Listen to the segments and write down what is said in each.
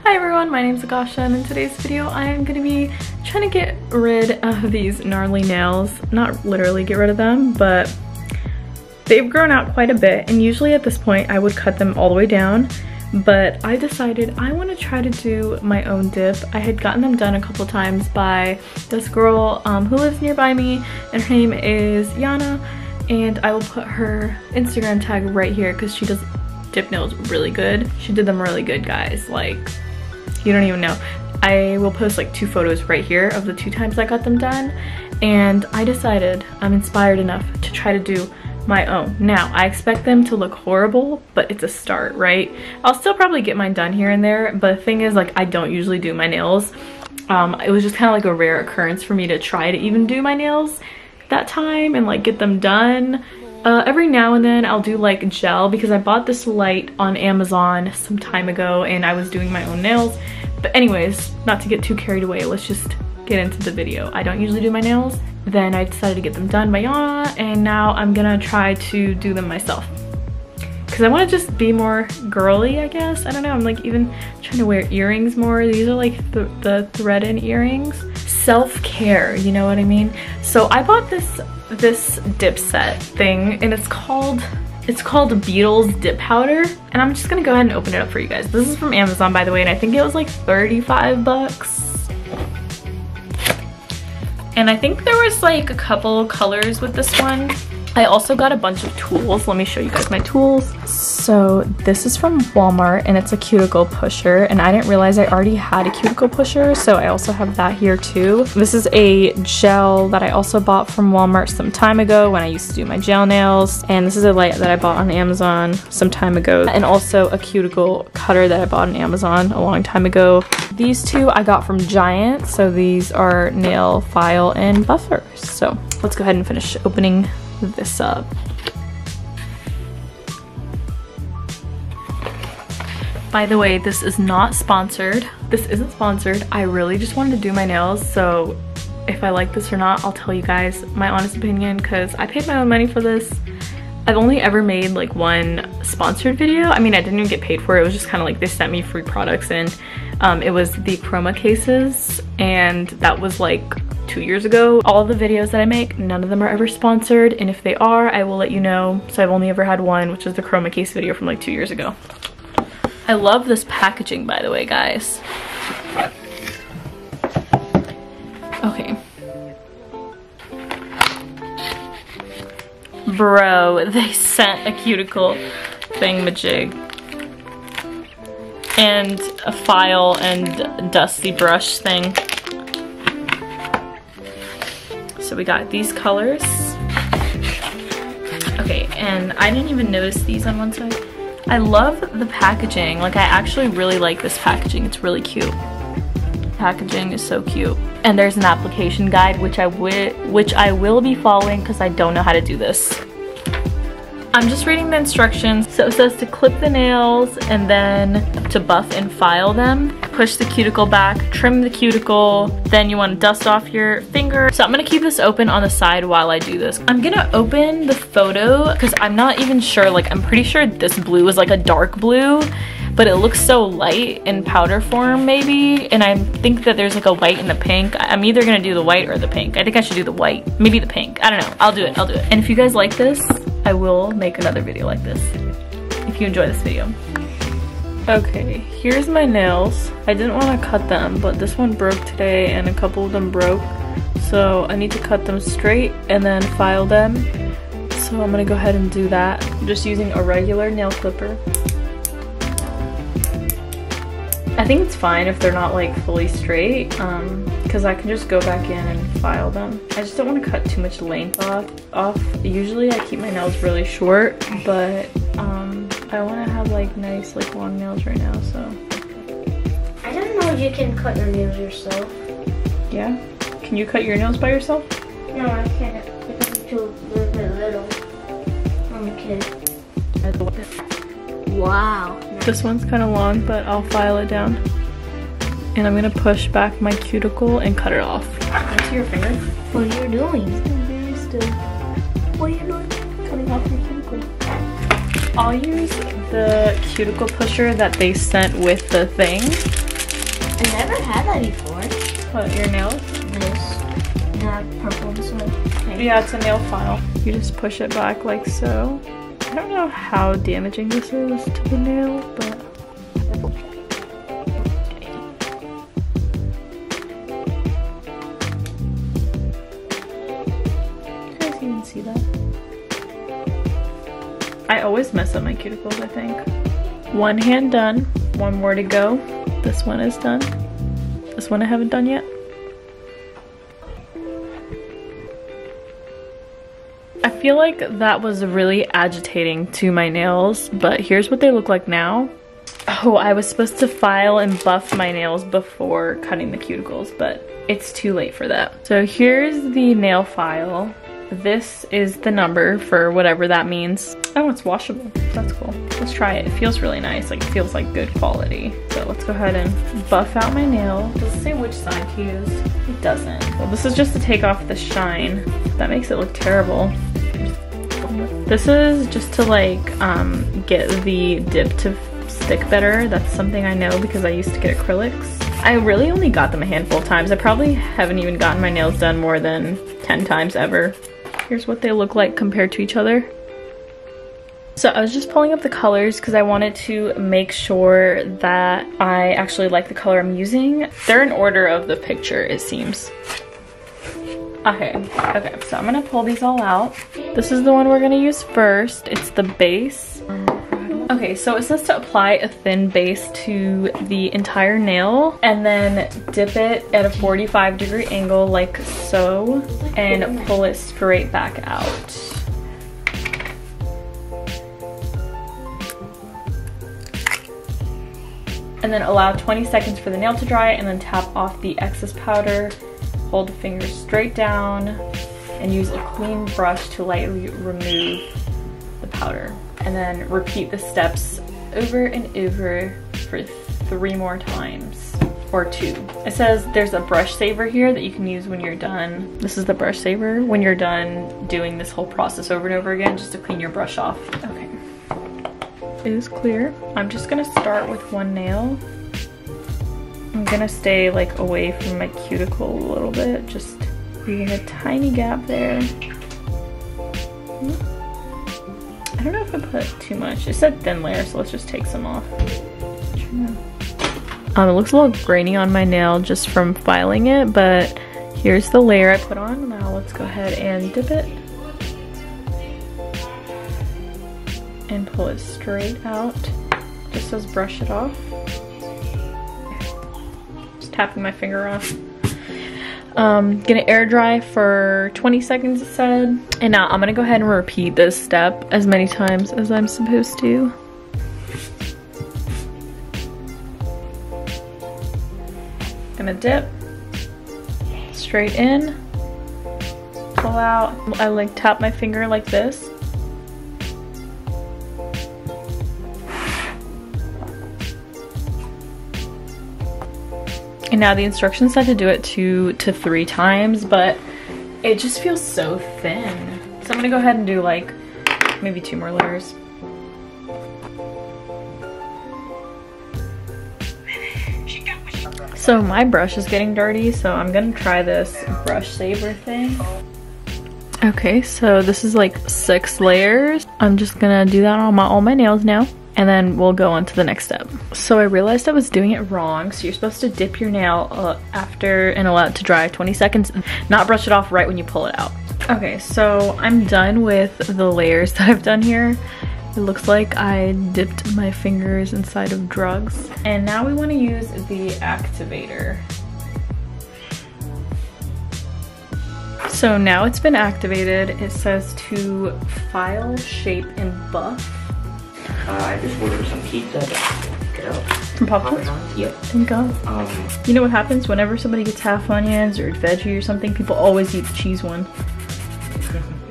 Hi everyone, my name is Akasha, and in today's video I am going to be trying to get rid of these gnarly nails. Not literally get rid of them, but they've grown out quite a bit, and usually at this point I would cut them all the way down, but I decided I want to try to do my own dip. I had gotten them done a couple times by this girl who lives nearby me, and her name is Yana, and I will put her Instagram tag right here because she does dip nails really good. She did them really good, guys. Like, you don't even know. I will post like 2 photos right here of the 2 times I got them done, and I decided I'm inspired enough to try to do my own. Now, I expect them to look horrible, but it's a start, right? I'll still probably get mine done here and there, but the thing is, like, I don't usually do my nails. It was just kind of like a rare occurrence for me to try to even do my nails that time and like get them done. Every now and then I'll do like gel because I bought this light on Amazon some time ago and I was doing my own nails. But anyways, not to get too carried away, let's just get into the video. I don't usually do my nails. Then I decided to get them done by Yana, and now I'm gonna try to do them myself. Because I want to just be more girly, I guess. I don't know, I'm like even trying to wear earrings more. These are like the thread-in earrings. Self-care, you know what I mean? So I bought this dip set thing, and it's called Beetles dip powder, and I'm just gonna go ahead and open it up for you guys. This is from Amazon, by the way, and I think it was like 35 bucks. And I think there was like a couple colors with this one. I also got a bunch of tools. Let me show you guys my tools. So this is from Walmart, and it's a cuticle pusher, and I didn't realize I already had a cuticle pusher, so I also have that here too. This is a gel that I also bought from Walmart some time ago when I used to do my gel nails, and this is a light that I bought on Amazon some time ago, and also a cuticle cutter that I bought on Amazon a long time ago. These 2 I got from Giant, so these are nail file and buffers. So let's go ahead and finish opening this up. By the way, this is not sponsored. This isn't sponsored. I really just wanted to do my nails, so if I like this or not, I'll tell you guys my honest opinion because I paid my own money for this. I've only ever made like 1 sponsored video. I mean, I didn't even get paid for it. It was just kind of like they sent me free products, and it was the chroma cases, and that was like 2 years ago. All the videos that I make, none of them are ever sponsored, and if they are, I will let you know. So I've only ever had 1, which is the chroma case video from like 2 years ago. I love this packaging, by the way, guys. Okay. Bro, they sent a cuticle thingamajig and a file and dusty brush thing. So we got these colors. Okay, and I didn't even notice these on one side. I love the packaging. Like, I actually really like this packaging. It's really cute. Packaging is so cute. And there's an application guide, which I will be following because I don't know how to do this. I'm just reading the instructions. So it says to clip the nails and then to buff and file them. Push the cuticle back, trim the cuticle, then you want to dust off your finger. So I'm gonna keep this open on the side while I do this. I'm gonna open the photo because I'm not even sure, like I'm pretty sure this blue is like a dark blue, but it looks so light in powder form maybe, and I think that there's like a white and a pink. I'm either gonna do the white or the pink. I think I should do the white, maybe the pink. I don't know, I'll do it. And if you guys like this, I will make another video like this if you enjoy this video. Okay, here's my nails. I didn't want to cut them, but this one broke today and a couple of them broke, so I need to cut them straight and then file them. So I'm gonna go ahead and do that. I'm just using a regular nail clipper. I think it's fine if they're not like fully straight, because I can just go back in and file them. I just don't want to cut too much length off. Usually I keep my nails really short, but I want to have like nice like long nails right now, so. I don't know if you can cut your nails yourself. Yeah? Can you cut your nails by yourself? No, I can't because I'm too little. I'm a kid. Wow. This one's kind of long, but I'll file it down. And I'm gonna push back my cuticle and cut it off. Into your finger. What are you doing? Very still. What are you doing? Cutting off your cuticle. I'll use the cuticle pusher that they sent with the thing. I never had that before. What, your nails? This. Not purple, this one. Okay. Yeah, it's a nail file. You just push it back like so. I don't know how damaging this is to the nail, but... You guys even see that? I always mess up my cuticles, I think. One hand done, one more to go. This one is done. This one I haven't done yet. I feel like that was really agitating to my nails, but here's what they look like now. Oh, I was supposed to file and buff my nails before cutting the cuticles, but it's too late for that. So here's the nail file. This is the number for whatever that means. Oh, it's washable. That's cool. Let's try it. It feels really nice. Like, it feels like good quality. So let's go ahead and buff out my nail. Does it say which side to use? It doesn't. Well, this is just to take off the shine. That makes it look terrible. This is just to like get the dip to stick better. That's something I know because I used to get acrylics. I really only got them a handful of times. I probably haven't even gotten my nails done more than 10 times ever. Here's what they look like compared to each other. So I was just pulling up the colors because I wanted to make sure that I actually like the color I'm using. They're in order of the picture, it seems. Okay, so I'm gonna pull these all out. This is the one we're gonna use first. It's the base. Okay, so it says to apply a thin base to the entire nail and then dip it at a 45-degree angle like so and pull it straight back out. And then allow 20 seconds for the nail to dry and then tap off the excess powder. Hold the fingers straight down and use a clean brush to lightly remove the powder. And then repeat the steps over and over for 3 more times, or 2. It says there's a brush saver here that you can use when you're done. This is the brush saver when you're done doing this whole process over and over again, just to clean your brush off. Okay, it is clear. I'm just gonna start with one nail. I'm gonna stay like away from my cuticle a little bit, just leaving a tiny gap there. I don't know if I put too much. It said thin layer, so let's just take some off. It looks a little grainy on my nail just from filing it, but here's the layer I put on. Now let's go ahead and dip it and pull it straight out. Just says brush it off. Just tapping my finger off. Gonna air dry for 20 seconds, it said. And now I'm gonna go ahead and repeat this step as many times as I'm supposed to. Gonna dip, straight in, pull out. I like tap my finger like this. And now the instructions said to do it 2 to 3 times, but it just feels so thin. So I'm gonna go ahead and do like maybe 2 more layers. So my brush is getting dirty, so I'm gonna try this brush saver thing. Okay, so this is like 6 layers. I'm just gonna do that on all my nails now. And then we'll go on to the next step. So I realized I was doing it wrong. So you're supposed to dip your nail after and allow it to dry 20 seconds, not brush it off right when you pull it out. Okay, so I'm done with the layers that I've done here. It looks like I dipped my fingers inside of drugs. And now we want to use the activator. So now it's been activated. It says to file, shape, and buff. I just ordered some pizza. Pick it up. From Papa John's? Yep. Thank God. You know what happens whenever somebody gets half onions or veggie or something? People always eat the cheese one.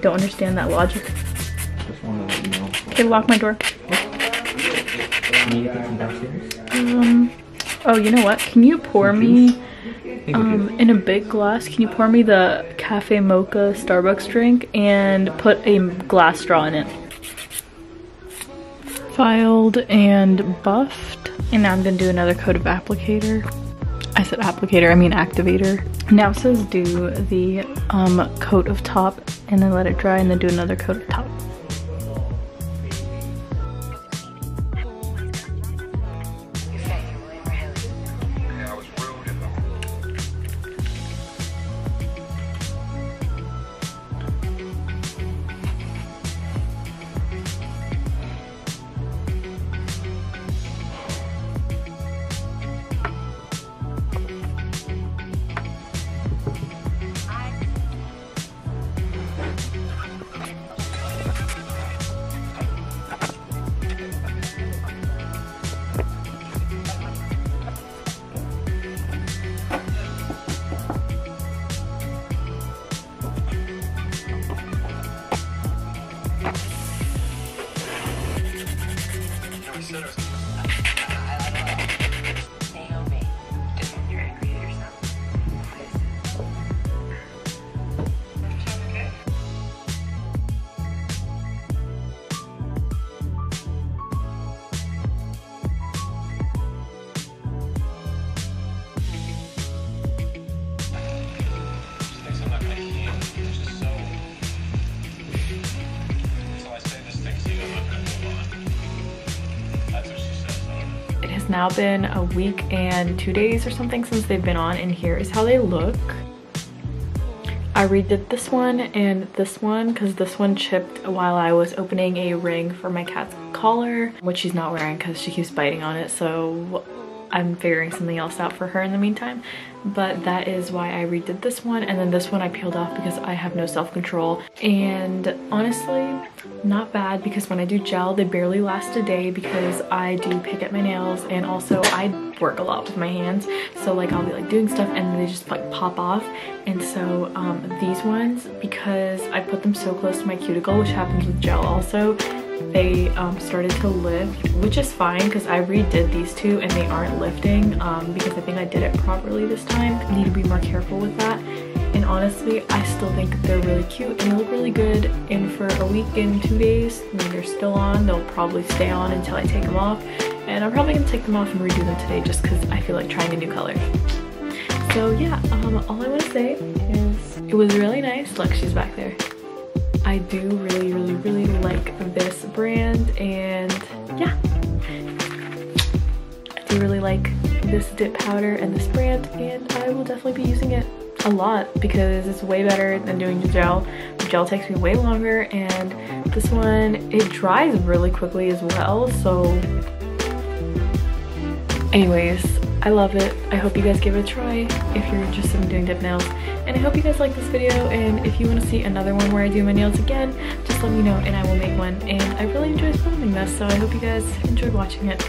Don't understand that logic. Just want to let you know. Okay, lock my door. Can you get some downstairs? Oh, you know what? Can you pour me, in a big glass, can you pour me the cafe mocha Starbucks drink and put a glass straw in it? Filed and buffed. And now I'm gonna do another coat of applicator. I said applicator, I mean activator. Now it says do the coat of top and then let it dry and then do another coat of top. Now been a week and 2 days or something since they've been on, and here is how they look. I redid this one and this one because this one chipped while I was opening a ring for my cat's collar, which she's not wearing because she keeps biting on it, so I'm figuring something else out for her in the meantime. But that is why I redid this one, and then this one I peeled off because I have no self-control. And honestly, not bad, because when I do gel they barely last a day because I do pick at my nails, and also I work a lot with my hands, so like I'll be like doing stuff and they just like pop off. And so these ones, because I put them so close to my cuticle, which happens with gel also, they started to lift, which is fine because I redid these two and they aren't lifting because I think I did it properly this time. I need to be more careful with that. And honestly, I still think that they're really cute and they look really good. And for a week and 2 days, I mean, they're still on. They'll probably stay on until I take them off. And I'm probably gonna take them off and redo them today just because I feel like trying a new color. So yeah, all I want to say is it was really nice. Look, she's back there. I do really like this brand, and yeah, I do really like this dip powder and this brand, and I will definitely be using it a lot because it's way better than doing the gel. The gel takes me way longer, and this one, it dries really quickly as well. So anyways, I love it. I hope you guys give it a try if you're interested in doing dip nails. And I hope you guys like this video, and if you want to see another one where I do my nails again, just let me know and I will make one. And I really enjoyed filming this, so I hope you guys enjoyed watching it.